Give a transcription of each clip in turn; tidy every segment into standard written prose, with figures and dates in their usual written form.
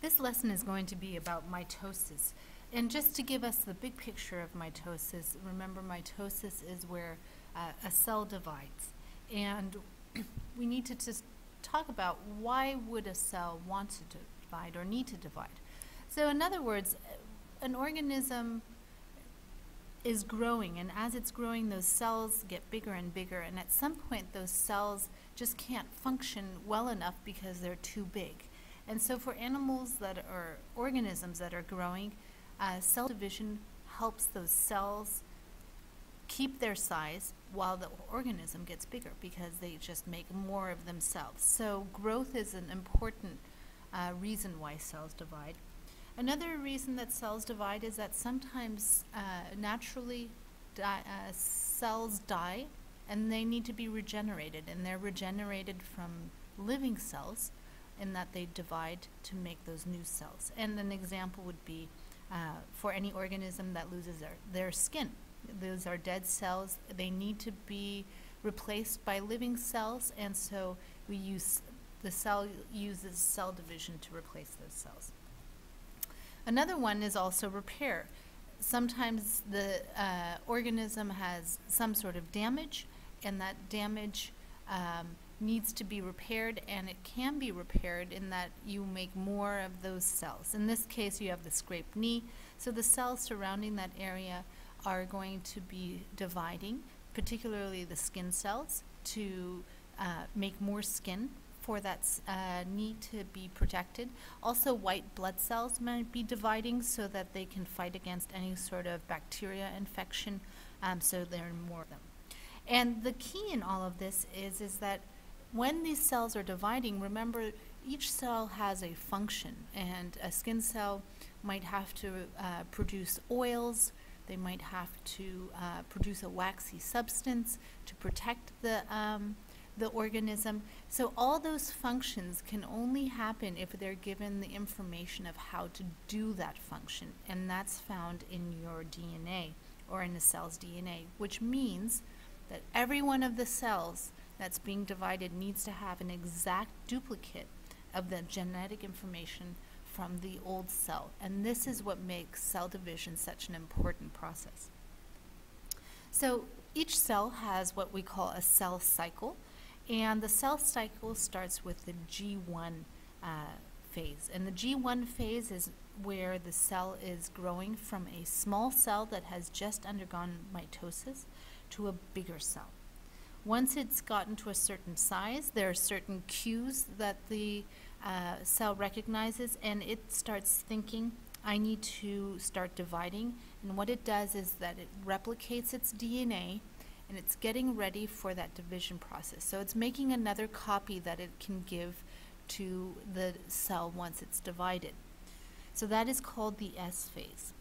This lesson is going to be about mitosis. And just to give us the big picture of mitosis, remember mitosis is where a cell divides. And we need to just talk about why would a cell want to divide or need to divide. So in other words, an organism is growing, and as it's growing, those cells get bigger and bigger, and at some point those cells just can't function well enough because they're too big. And so for animals that are organisms that are growing, cell division helps those cells keep their size while the organism gets bigger because they just make more of themselves. So growth is an important reason why cells divide. Another reason that cells divide is that sometimes naturally cells die and they need to be regenerated, and they're regenerated from living cells in that they divide to make those new cells. And an example would be for any organism that loses their skin. Those are dead cells. They need to be replaced by living cells, and so the cell uses cell division to replace those cells. Another one is also repair. Sometimes the organism has some sort of damage, and that damage needs to be repaired, and it can be repaired in that you make more of those cells. In this case, you have the scraped knee, so the cells surrounding that area are going to be dividing, particularly the skin cells, to make more skin for that knee to be protected. Also, white blood cells might be dividing so that they can fight against any sort of bacteria infection, so there are more of them. And the key in all of this is that when these cells are dividing, remember each cell has a function, and a skin cell might have to produce oils. They might have to produce a waxy substance to protect the organism. So all those functions can only happen if they're given the information of how to do that function, and that's found in your DNA or in the cell's DNA, which means that every one of the cells that's being divided needs to have an exact duplicate of the genetic information from the old cell. And this is what makes cell division such an important process. So each cell has what we call a cell cycle, and the cell cycle starts with the G1 phase. And the G1 phase is where the cell is growing from a small cell that has just undergone mitosis to a bigger cell. Once it's gotten to a certain size, there are certain cues that the cell recognizes, and it starts thinking, I need to start dividing. And what it does is that it replicates its DNA, and it's getting ready for that division process. So it's making another copy that it can give to the cell once it's divided. So that is called the S phase.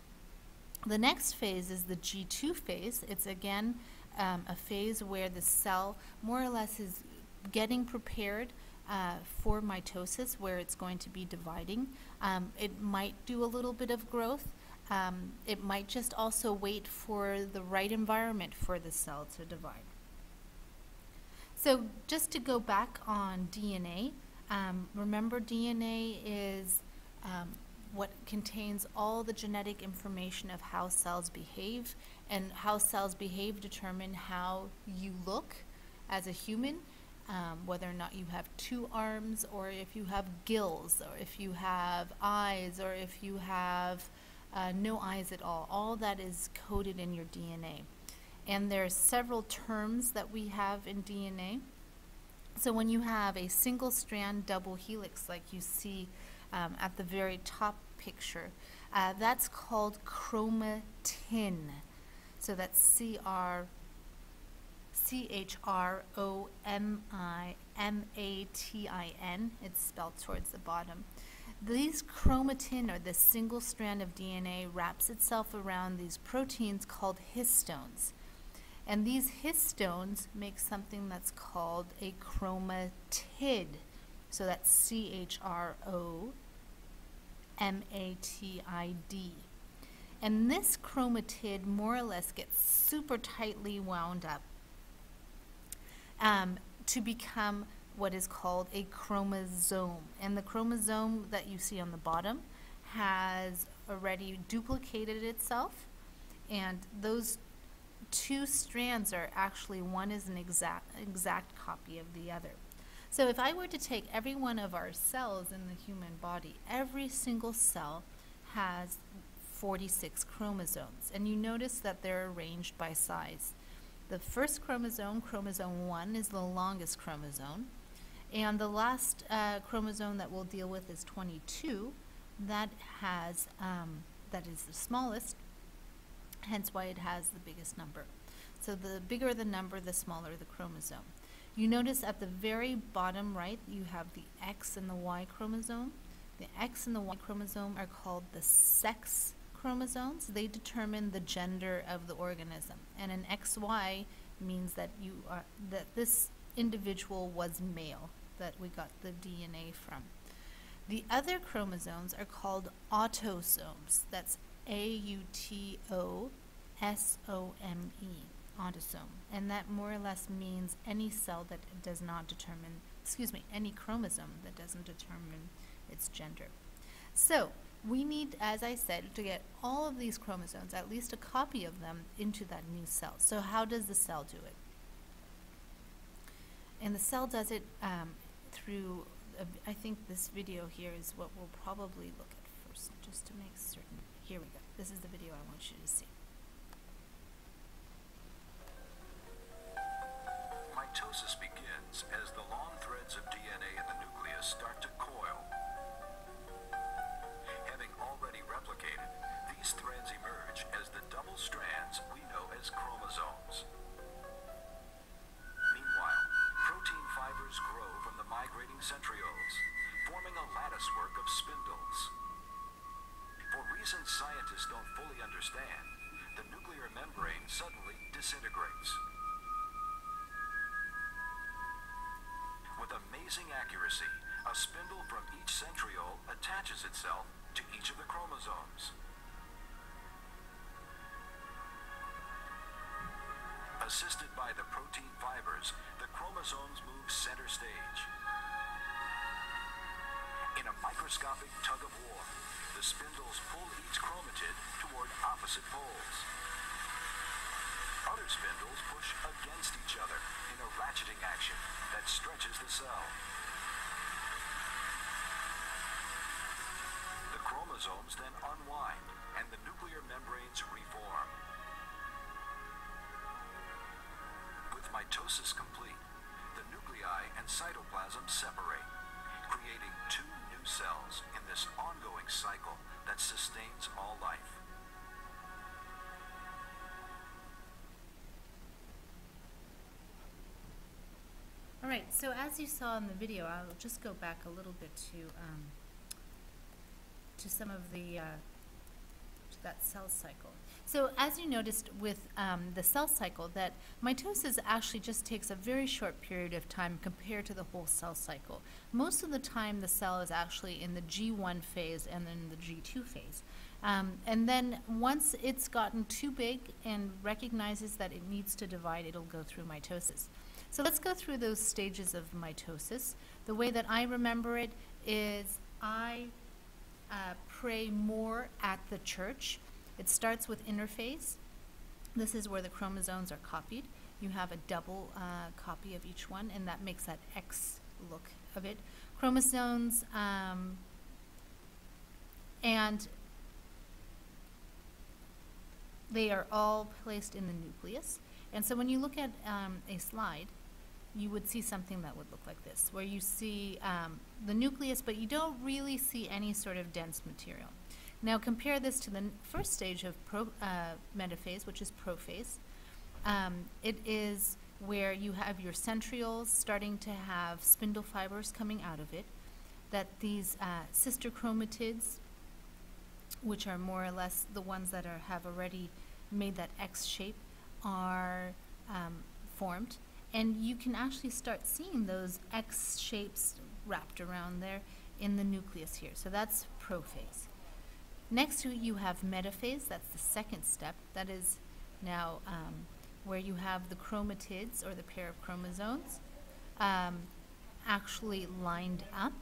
The next phase is the G2 phase. It's again a phase where the cell more or less is getting prepared for mitosis, where it's going to be dividing. It might do a little bit of growth. It might just also wait for the right environment for the cell to divide. So just to go back on DNA, remember DNA is what contains all the genetic information of how cells behave, and how cells behave determine how you look as a human, whether or not you have two arms, or if you have gills, or if you have eyes, or if you have no eyes at all. All that is coded in your DNA. And there are several terms that we have in DNA. So when you have a single strand double helix like you see at the very top picture, that's called chromatin. So that's chromatin. It's spelled towards the bottom. These chromatin, or the single strand of DNA, wraps itself around these proteins called histones. And these histones make something that's called a chromatid. So that's chromatid. And this chromatid more or less gets super tightly wound up to become what is called a chromosome. And the chromosome that you see on the bottom has already duplicated itself, and those two strands are actually, one is an exact copy of the other. So if I were to take every one of our cells in the human body, every single cell has 46 chromosomes, and you notice that they're arranged by size. The first chromosome, chromosome 1, is the longest chromosome, and the last chromosome that we'll deal with is 22. That is the smallest, hence why it has the biggest number. So the bigger the number, the smaller the chromosome. You notice at the very bottom right, you have the X and the Y chromosome. The X and the Y chromosome are called the sex chromosomes. They determine the gender of the organism. And an XY means that this individual was male, that we got the DNA from. The other chromosomes are called autosomes. That's AUTOSOME, autosome. And that more or less means any cell that does not determine, any chromosome that doesn't determine its gender. So we need, as I said, to get all of these chromosomes, at least a copy of them, into that new cell. So how does the cell do it? And the cell does it through, I think this video here is what we'll probably look at first, just to make certain. Here we go. This is the video I want you to see. Mitosis begins as the long threads of DNA in the nucleus start to coil. Having already replicated, these threads emerge as the double strands we know as chromosomes. Meanwhile, protein fibers grow from the migrating centrioles, forming a latticework of spindles. For reasons scientists don't fully understand, the nuclear membrane suddenly disintegrates. With amazing accuracy, a spindle from each centriole attaches itself to each of the chromosomes. Assisted by the protein fibers, the chromosomes move center stage. In a microscopic tug of war, the spindles pull each chromatid toward opposite poles. Other spindles push against each other in a ratcheting action that stretches the cell. The chromosomes then unwind and the nuclear membranes reform. With mitosis complete, the nuclei and cytoplasm separate, creating two new cells in this ongoing cycle that sustains all life. All right, so as you saw in the video, I'll just go back a little bit to some of the to that cell cycle. So as you noticed with the cell cycle, that mitosis actually just takes a very short period of time compared to the whole cell cycle. Most of the time the cell is actually in the G1 phase and then the G2 phase. And then once it's gotten too big and recognizes that it needs to divide, it'll go through mitosis. So let's go through those stages of mitosis. The way that I remember it is I pray more at the church. It starts with interphase. This is where the chromosomes are copied. You have a double copy of each one, and that makes that X look of it. Chromosomes, and they are all placed in the nucleus. And so when you look at a slide, you would see something that would look like this, where you see the nucleus, but you don't really see any sort of dense material. Now compare this to the first stage of metaphase, which is prophase. It is where you have your centrioles starting to have spindle fibers coming out of it, that these sister chromatids, which are more or less the ones that have already made that X shape, are formed. And you can actually start seeing those X shapes wrapped around there in the nucleus here. So that's prophase. Next to it, you have metaphase. That's the second step. That is now where you have the chromatids, or the pair of chromosomes, actually lined up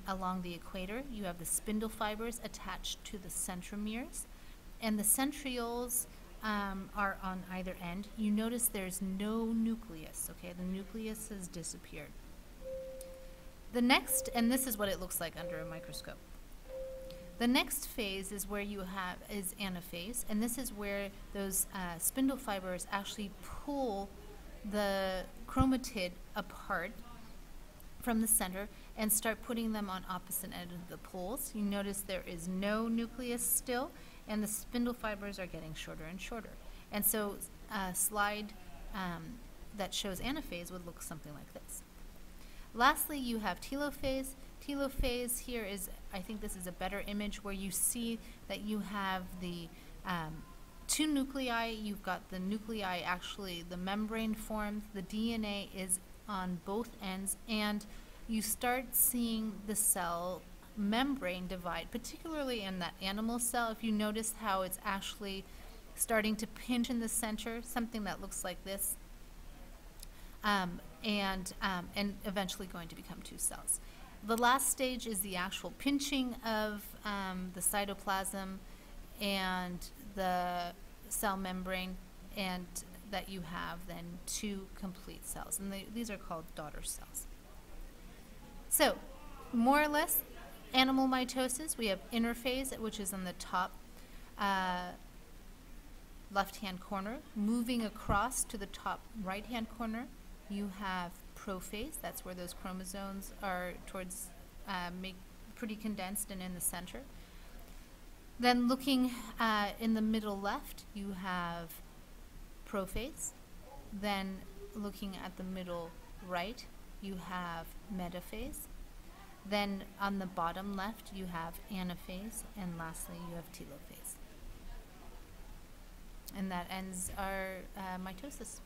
along the equator. You have the spindle fibers attached to the centromeres, and the centrioles are on either end. You notice there's no nucleus, okay? The nucleus has disappeared. The next, and this is what it looks like under a microscope. The next phase is where is anaphase, and this is where those spindle fibers actually pull the chromatid apart from the center and start putting them on opposite ends of the poles. You notice there is no nucleus still, and the spindle fibers are getting shorter and shorter. And so a slide that shows anaphase would look something like this. Lastly, you have telophase. Telophase here is, I think this is a better image where you see that you have the two nuclei. You've got the nuclei, actually the membrane formed, the DNA is on both ends, and you start seeing the cell membrane divide, particularly in that animal cell. If you notice how it's actually starting to pinch in the center, something that looks like this, and eventually going to become two cells. The last stage is the actual pinching of the cytoplasm and the cell membrane, and that you have then two complete cells, and these are called daughter cells. So, more or less, animal mitosis, we have interphase, which is on the top left-hand corner. Moving across to the top right-hand corner, you have prophase. That's where those chromosomes are towards pretty condensed and in the center. Then looking in the middle left, you have prophase. Then looking at the middle right, you have metaphase. Then on the bottom left, you have anaphase, and lastly, you have telophase. And that ends our mitosis.